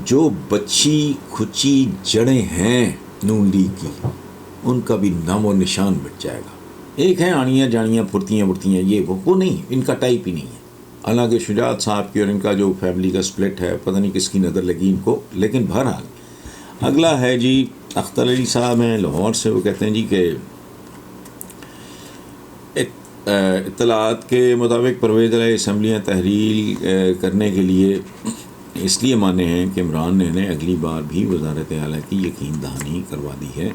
जो बच्ची खुची जड़ें हैं नून लीग की, उनका भी नामो निशान मिट जाएगा। एक है आनियाँ जानियाँ फुर्तियाँ बुर्तियाँ, ये वो नहीं, इनका टाइप ही नहीं है। हालांकि शुजात साहब की और इनका जो फैमिली का स्प्लिट है, पता नहीं किसकी नज़र लगी इनको। लेकिन बहरहाल अगला है जी अख्तर अली साहब हैं लाहौर से। वो कहते हैं जी कि इत्तलात के मुताबिक परवेज़ इलाही असम्बलियाँ तहरील करने के लिए इसलिए माने हैं कि इमरान ने अगली बार भी वज़ारत आला की यकीन दहानी करवा दी है।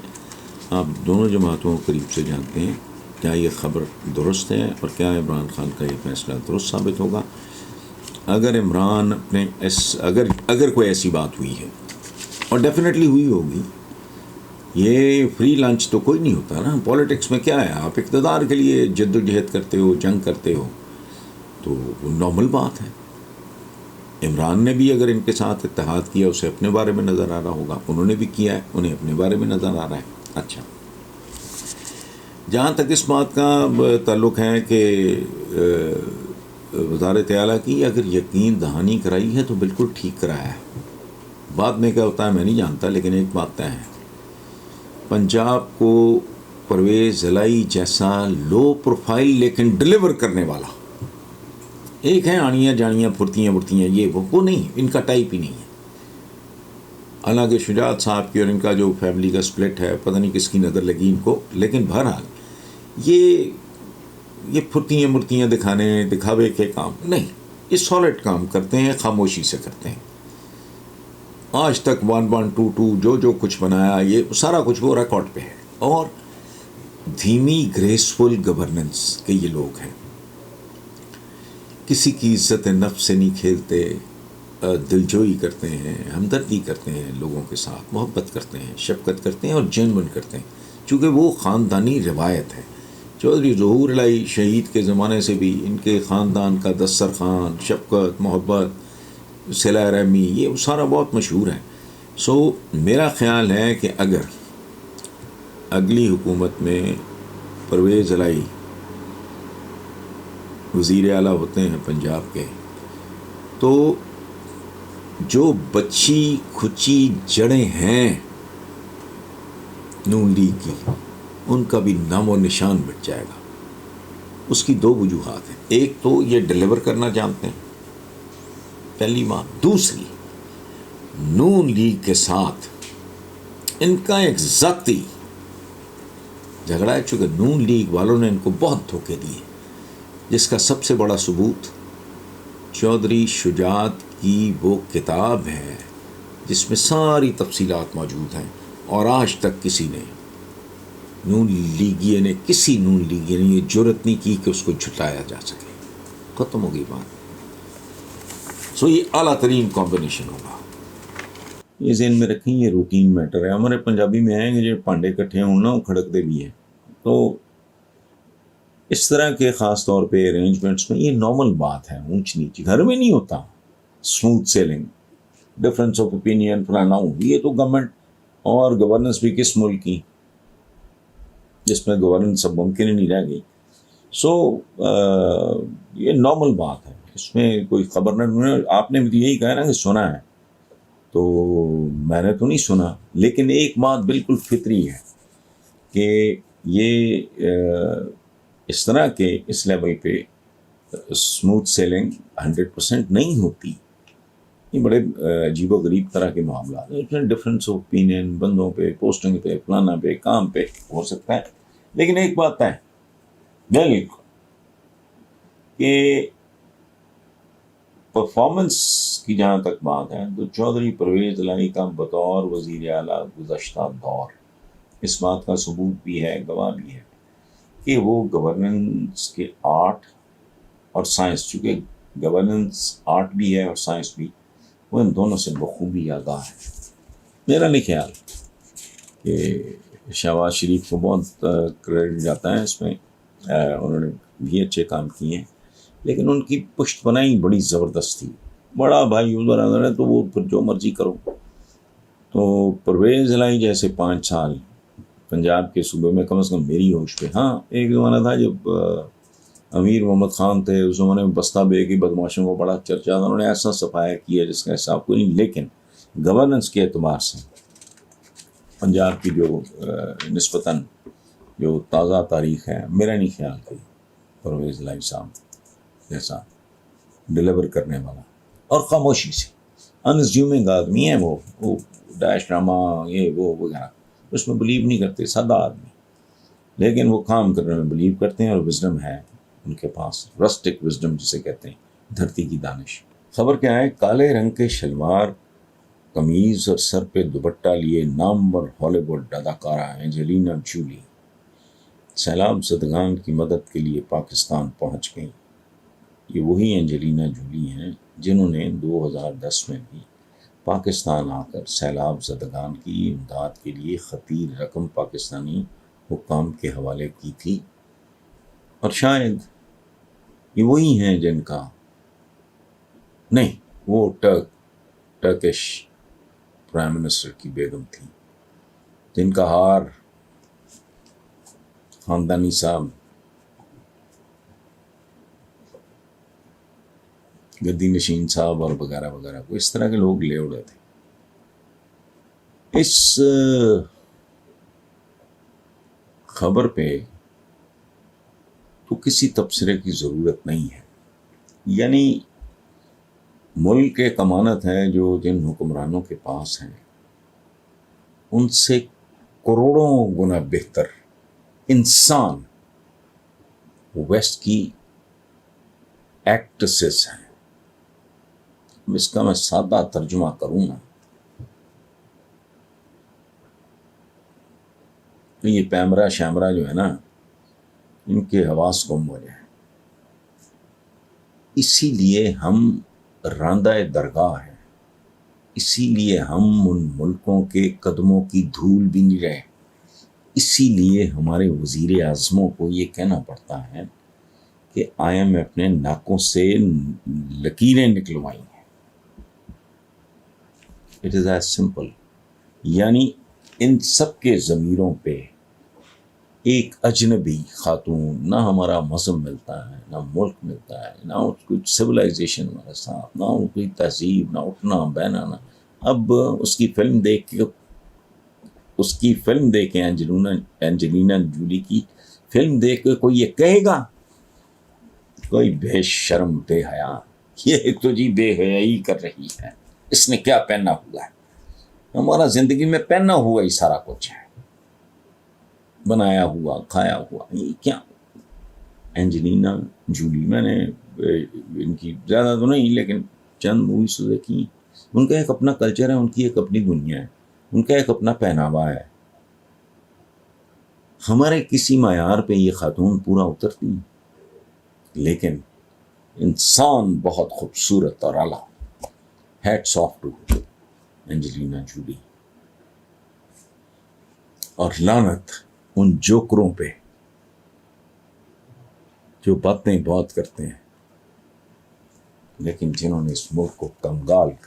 आप दोनों जमातों को करीब से जानते हैं, क्या ये ख़बर दुरुस्त है और क्या इमरान खान का ये फ़ैसला दुरुस्त साबित होगा? अगर इमरान अपने अगर कोई ऐसी बात हुई है, और डेफिनेटली हुई होगी, ये फ्री लंच तो कोई नहीं होता ना। पॉलिटिक्स में क्या है, आप इक़्तिदार के लिए जद्दोजहद करते हो, जंग करते हो, तो वो नॉर्मल बात है। इमरान ने भी अगर इनके साथ इत्तेहाद किया, उसे अपने बारे में नज़र आ रहा होगा, उन्होंने भी किया है, उन्हें अपने बारे में नज़र आ रहा है। अच्छा, जहाँ तक इस बात का ताल्लुक़ है कि वज़ारत आला की अगर यकीन दहानी कराई है तो बिल्कुल ठीक कराया है। बाद में क्या होता है मैं नहीं जानता, लेकिन एक बात तय है, पंजाब को परवेज़ इलाही जैसा लो प्रोफाइल लेकिन डिलीवर करने वाला, एक है आनियाँ जानियाँ फुर्तियाँ बुर्तियाँ, ये वो नहीं, इनका टाइप ही नहीं है। हालांकि शुजात साहब की और इनका जो फैमिली का स्प्लिट है, पता नहीं किसकी नज़र लगी इनको। लेकिन बहरहाल ये फुर्तियाँ मुर्तियाँ दिखावे के काम नहीं, ये सॉलिड काम करते हैं, खामोशी से करते हैं। आज तक 1122 जो कुछ बनाया, ये सारा कुछ वो रिकॉर्ड पे है। और धीमी ग्रेसफुल गवर्नेंस के ये लोग हैं, किसी की इज्जत नफ्स से नहीं खेलते, दिलजोई करते हैं, हमदर्दी करते हैं, लोगों के साथ मोहब्बत करते हैं, शफकत करते हैं और जेन्युइन करते हैं, चूँकि वो ख़ानदानी रिवायत है। चौधरी ज़हूर इलाही शहीद के ज़माने से भी इनके ख़ानदान का दस्तरखान, शफकत, मोहब्बत, सिला रहमी, ये सारा बहुत मशहूर है। सो मेरा ख़्याल है कि अगर अगली हुकूमत में परवेज़ इलाही वज़ीर आला होते हैं पंजाब के, तो जो बच्ची खुची जड़ें हैं नून लीग की, उनका भी नामो निशान मिट जाएगा। उसकी दो वजूहात हैं, एक तो ये डिलीवर करना जानते हैं, पहली बात। दूसरी, नून लीग के साथ इनका एक ज़ाती झगड़ा है, चूँकि नून लीग वालों ने इनको बहुत धोखे दिए, जिसका सबसे बड़ा सबूत चौधरी शुजात की वो किताब है जिसमें सारी तफसीलात मौजूद हैं। और आज तक किसी ने किसी नून लीगिए ने ये जुर्रत नहीं की कि उसको झुटलाया जा सके। ख़त्म हो गई बात। सो ये आला तरीन कॉम्बिनेशन होगा। ये ज़हन में रखें, ये रूटीन मैटर है। हमारे पंजाबी में है कि जो पांडे इकट्ठे हों ना, वो खड़कते भी हैं। तो इस तरह के ख़ास तौर पे अरेंजमेंट्स में ये नॉर्मल बात है, ऊंच नीच घर में नहीं होता। Smooth selling, difference of opinion, फलाना, ये तो गवर्नमेंट और गवर्नेंस भी किस मुल्क की जिसमें गवर्नेंस अब मुमकिन ही नहीं रह गई। सो ये नॉर्मल बात है, इसमें कोई खबर नहीं। आपने भी यही कहा ना कि सुना है, तो मैंने तो नहीं सुना, लेकिन एक बात बिल्कुल फितरी है कि ये इस तरह के इस लेवल पे स्मूथ सेलिंग 100% नहीं होती। ये बड़े अजीबो गरीब तरह के मामला हैं, इसमें डिफरेंस ऑफ ओपिनियन बंदों पे, पोस्टिंग पे, फलाना पे, काम पे हो सकता है। लेकिन एक बात है बिल्कुल कि परफॉर्मेंस की जहाँ तक बात है, तो चौधरी परवेज़ इलाही का बतौर वज़ीर आला गुज़श्ता दौर इस बात का सबूत भी है, गवाह भी है कि वो गवर्नेंस के आर्ट और साइंस, चूँकि गवर्नेंस आर्ट भी है और साइंस भी, वो इन दोनों से बखूबी आगाह है। मेरा नहीं ख्याल कि शहबाज शरीफ को बहुत क्रेडिट जाता है इसमें, उन्होंने भी अच्छे काम किए हैं, लेकिन उनकी पुष्ट बनाई बड़ी ज़बरदस्त थी। बड़ा भाई उधर अगर है तो वो फिर जो मर्जी करो। तो परवेज़ इलाही जैसे 5 साल पंजाब के सूबे में कम से कम मेरी होश पे, हाँ एक ज़माना था जब अमीर मोहम्मद ख़ान थे, उस ज़माने में बस्ता बे की बदमाशों को बड़ा चर्चा था, उन्होंने ऐसा सफाया किया जिसका हिसाब कोई नहीं। लेकिन गवर्नेंस के एतबार से पंजाब की जो निस्बतन जो ताज़ा तारीख है, मेरा नहीं ख्याल कि परवेज़ इलाही साहब जैसा डिलीवर करने वाला और खामोशी से अनअज्यूमिंग आदमी है वो डैश ड्रामा ये वो वगैरह उसमें बिलीव नहीं करते, सादा आदमी, लेकिन वो काम करने में बिलीव करते हैं और विजडम है उनके पास, रस्टिक विजडम जिसे कहते हैं, धरती की दानिश। खबर क्या है, काले रंग के शलवार कमीज और सर पे दुपट्टा लिए नामवर हॉलीवुड अदाकारा एंजेलिना जूली सैलाब ज़दगान की मदद के लिए पाकिस्तान पहुंच गई। ये वही एंजेलिना जूली हैं जिन्होंने 2010 में भी पाकिस्तान आकर सैलाब ज़दगान की इमदाद के लिए खतीर रकम पाकिस्तानी हुक्काम के हवाले की थी। और शायद ये वही हैं जिनका नहीं, वो टर्किश प्राइम मिनिस्टर की बेगम थी जिनका हार खानदानी साहब गद्दी नशीन साहब और वगैरह वगैरह को इस तरह के लोग ले उड़े थे। इस खबर पे तो किसी तबसरे की ज़रूरत नहीं है, यानी मुल्क एक अमानत है जो जिन हुक्मरानों के पास है उनसे करोड़ों गुना बेहतर इंसान वेस्ट की एक्ट्रेसेस हैं। इसका मैं सादा तर्जुमा करूँगा तो ये पैमरा शैमरा जो है ना, इनके हवास गुम हो जाए। इसीलिए हम रांदा दरगाह है, इसीलिए हम उन मुल्कों के कदमों की धूल भी नहीं रहे, इसीलिए हमारे वज़ीर आज़मों को ये कहना पड़ता है कि IMF ने नाकों से लकीरें निकलवाई हैं। It is as simple. यानी इन सब के ज़मीरों पे एक अजनबी खातून, ना हमारा मज़हब मिलता है, ना मुल्क मिलता है, ना कुछ सिविलाइजेशन हमारे साथ, ना उनकी तहजीब, ना उठना बहना, ना अब उसकी फिल्म देख के एंजेलिना जूली की फिल्म देख के कोई ये कहेगा, कोई बेशर्म बेहया, ये तो जी बेहयाई कर रही है, इसने क्या पहना हुआ है? हमारा जिंदगी में पहना हुआ ही सारा कुछ है, बनाया हुआ खाया हुआ, ये क्या? एंजेलिना जूली, मैंने इनकी ज़्यादा तो नहीं लेकिन चंद मूवीज तो देखी। उनका एक अपना कल्चर है, उनकी एक अपनी दुनिया है, उनका एक अपना पहनावा है। हमारे किसी मायार पे ये खातून पूरा उतरती, लेकिन इंसान बहुत खूबसूरत और आला। Hats off to Angelina Jolie. और लानत उन जोकरों पे जो बातें बहुत करते हैं लेकिन जिन्होंने इस मुल्क को कंगाल कर